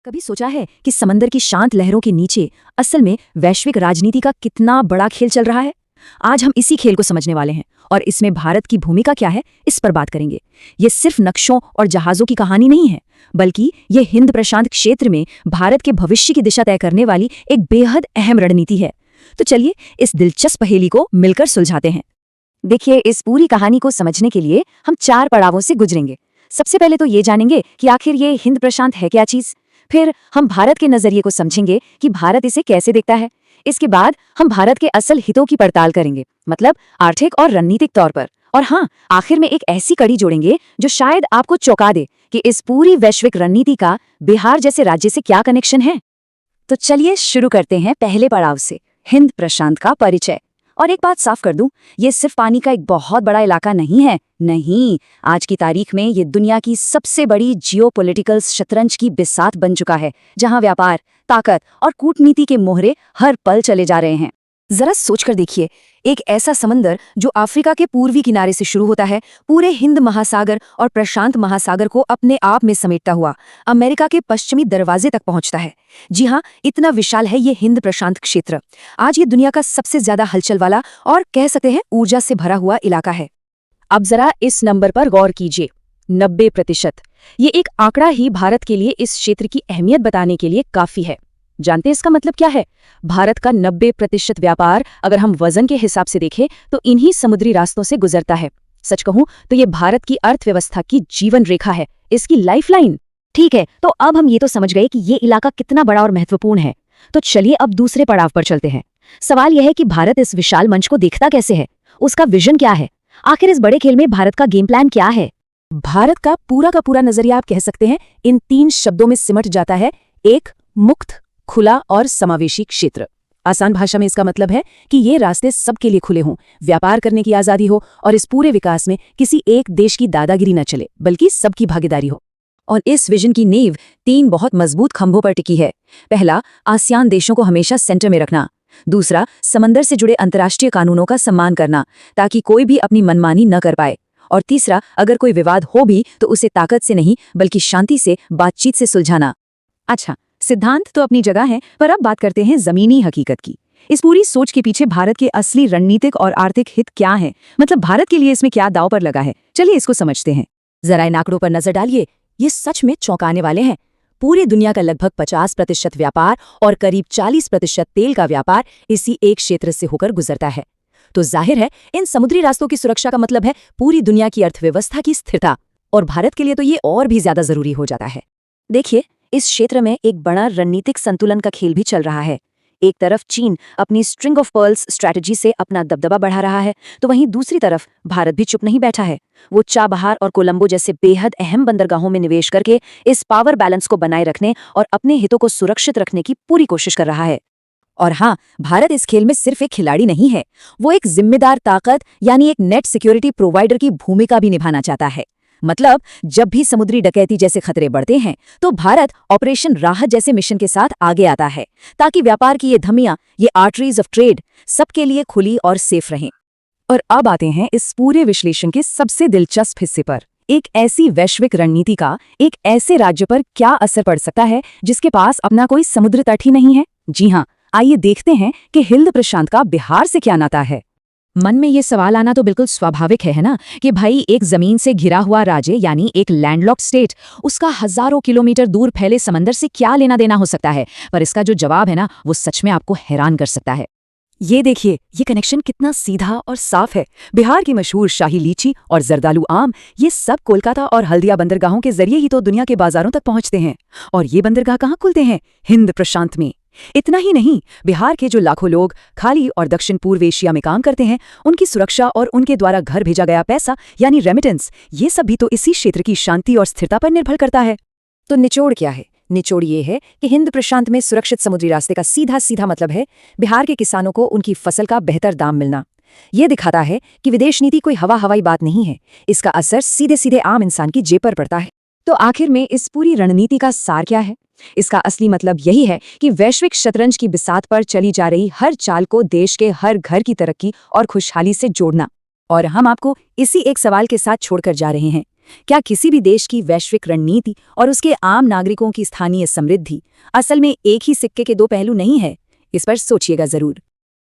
कभी सोचा है कि समंदर की शांत लहरों के नीचे असल में वैश्विक राजनीति का कितना बड़ा खेल चल रहा है। आज हम इसी खेल को समझने वाले हैं और इसमें भारत की भूमिका क्या है इस पर बात करेंगे। ये सिर्फ नक्शों और जहाजों की कहानी नहीं है, बल्कि ये हिंद प्रशांत क्षेत्र में भारत के भविष्य की दिशा तय करने वाली एक बेहद अहम रणनीति है। तो चलिए इस दिलचस्प पहेली को मिलकर सुलझाते हैं। देखिए, इस पूरी कहानी को समझने के लिए हम 4 पड़ावों से गुजरेंगे। सबसे पहले तो ये जानेंगे कि आखिर ये हिंद प्रशांत है क्या चीज। फिर हम भारत के नजरिए को समझेंगे कि भारत इसे कैसे देखता है। इसके बाद हम भारत के असल हितों की पड़ताल करेंगे, मतलब आर्थिक और रणनीतिक तौर पर। और हाँ, आखिर में एक ऐसी कड़ी जोड़ेंगे जो शायद आपको चौंका दे कि इस पूरी वैश्विक रणनीति का बिहार जैसे राज्य से क्या कनेक्शन है। तो चलिए शुरू करते हैं पहले पड़ाव से, हिंद प्रशांत का परिचय। और एक बात साफ कर दूं, ये सिर्फ पानी का एक बहुत बड़ा इलाका नहीं है। नहीं, आज की तारीख में ये दुनिया की सबसे बड़ी जियोपॉलिटिकल शतरंज की बिसात बन चुका है, जहां व्यापार, ताकत और कूटनीति के मोहरे हर पल चले जा रहे हैं। जरा सोचकर देखिए, एक ऐसा समंदर जो अफ्रीका के पूर्वी किनारे से शुरू होता है, पूरे हिंद महासागर और प्रशांत महासागर को अपने आप में समेटता हुआ अमेरिका के पश्चिमी दरवाजे तक पहुंचता है। जी हाँ, इतना विशाल है ये हिंद प्रशांत क्षेत्र। आज ये दुनिया का सबसे ज्यादा हलचल वाला और कह सकते हैं ऊर्जा से भरा हुआ इलाका है। अब जरा इस नंबर पर गौर कीजिए, 90%। ये एक आंकड़ा ही भारत के लिए इस क्षेत्र की अहमियत बताने के लिए काफी है। जानते हैं इसका मतलब क्या है? भारत का 90% व्यापार अगर हम वजन के हिसाब से देखें तो इन्हीं समुद्री रास्तों से गुजरता है। सच कहूं तो ये भारत की अर्थव्यवस्था की जीवन रेखा है, इसकी लाइफलाइन। ठीक है, तो अब हम ये तो समझ गए कि ये इलाका कितना बड़ा और महत्वपूर्ण है। तो चलिए अब दूसरे पड़ाव पर चलते हैं। सवाल यह है कि भारत इस विशाल मंच को देखता कैसे है, उसका विजन क्या है, आखिर इस बड़े खेल में भारत का गेम प्लान क्या है। भारत का पूरा नजरिया आप कह सकते हैं इन 3 शब्दों में सिमट जाता है। 1, मुक्त, खुला और समावेशी क्षेत्र। आसान भाषा में इसका मतलब है कि ये रास्ते सबके लिए खुले हों, व्यापार करने की आजादी हो और इस पूरे विकास में किसी एक देश की दादागिरी न चले, बल्कि सबकी भागीदारी हो। और इस विजन की नींव 3 बहुत मजबूत खंभों पर टिकी है। पहला, आसियान देशों को हमेशा सेंटर में रखना। दूसरा, समंदर से जुड़े अंतर्राष्ट्रीय कानूनों का सम्मान करना ताकि कोई भी अपनी मनमानी न कर पाए। और तीसरा, अगर कोई विवाद हो भी तो उसे ताकत से नहीं बल्कि शांति से, बातचीत से सुलझाना। अच्छा, सिद्धांत तो अपनी जगह है, पर अब बात करते हैं जमीनी हकीकत की। इस पूरी सोच के पीछे भारत के असली रणनीतिक और आर्थिक हित क्या हैं? मतलब भारत के लिए इसमें क्या दांव पर लगा है। चलिए इसको समझते हैं। जरा इन आंकड़ों पर नजर डालिए, ये सच में चौंकाने वाले हैं। पूरे दुनिया का लगभग 50% व्यापार और करीब 40% तेल का व्यापार इसी एक क्षेत्र से होकर गुजरता है। तो जाहिर है इन समुद्री रास्तों की सुरक्षा का मतलब है पूरी दुनिया की अर्थव्यवस्था की स्थिरता, और भारत के लिए तो ये और भी ज्यादा जरूरी हो जाता है। देखिए, इस क्षेत्र में एक बड़ा रणनीतिक संतुलन का खेल भी चल रहा है। एक तरफ चीन अपनी स्ट्रिंग ऑफ पर्ल्स स्ट्रैटेजी से अपना दबदबा बढ़ा रहा है, तो वहीं दूसरी तरफ भारत भी चुप नहीं बैठा है। वो चाबहार और कोलंबो जैसे बेहद अहम बंदरगाहों में निवेश करके इस पावर बैलेंस को बनाए रखने और अपने हितों को सुरक्षित रखने की पूरी कोशिश कर रहा है। और हाँ, भारत इस खेल में सिर्फ एक खिलाड़ी नहीं है, वो एक जिम्मेदार ताकत यानी एक नेट सिक्योरिटी प्रोवाइडर की भूमिका भी निभाना चाहता है। मतलब जब भी समुद्री डकैती जैसे खतरे बढ़ते हैं तो भारत ऑपरेशन राहत जैसे मिशन के साथ आगे आता है, ताकि व्यापार की ये धमियां, ये आर्टरीज ऑफ ट्रेड सबके लिए खुली और सेफ रहें। और अब आते हैं इस पूरे विश्लेषण के सबसे दिलचस्प हिस्से पर। एक ऐसी वैश्विक रणनीति का एक ऐसे राज्य पर क्या असर पड़ सकता है जिसके पास अपना कोई समुद्र तट ही नहीं है। जी हाँ, आइए देखते हैं कि हिंद प्रशांत का बिहार से क्या नाता है। मन में ये सवाल आना तो बिल्कुल स्वाभाविक है ना, कि भाई एक जमीन से घिरा हुआ राज्य यानी एक लैंडलॉक्ड स्टेट, उसका हजारों किलोमीटर दूर फैले समंदर से क्या लेना देना हो सकता है। पर इसका जो जवाब है ना, वो सच में आपको हैरान कर सकता है। ये देखिए, ये कनेक्शन कितना सीधा और साफ है। बिहार की मशहूर शाही लीची और जर्दालू आम, ये सब कोलकाता और हल्दिया बंदरगाहों के जरिए ही तो दुनिया के बाजारों तक पहुंचते हैं। और ये बंदरगाह कहाँ खुलते हैं? हिंद प्रशांत में। इतना ही नहीं, बिहार के जो लाखों लोग खाड़ी और दक्षिण पूर्व एशिया में काम करते हैं, उनकी सुरक्षा और उनके द्वारा घर भेजा गया पैसा यानी रेमिटेंस, ये सब भी तो इसी क्षेत्र की शांति और स्थिरता पर निर्भर करता है। तो निचोड़ क्या है? निचोड़ ये है कि हिंद प्रशांत में सुरक्षित समुद्री रास्ते का सीधा सीधा मतलब है बिहार के किसानों को उनकी फसल का बेहतर दाम मिलना। ये दिखाता है कि विदेश नीति कोई हवाई बात नहीं है, इसका असर सीधे सीधे आम इंसान की जेब पर पड़ता है। तो आखिर में इस पूरी रणनीति का सार क्या है? इसका असली मतलब यही है कि वैश्विक शतरंज की बिसात पर चली जा रही हर चाल को देश के हर घर की तरक्की और खुशहाली से जोड़ना। और हम आपको इसी एक सवाल के साथ छोड़कर जा रहे हैं, क्या किसी भी देश की वैश्विक रणनीति और उसके आम नागरिकों की स्थानीय समृद्धि असल में एक ही सिक्के के दो पहलू नहीं है? इस पर सोचिएगा जरूर।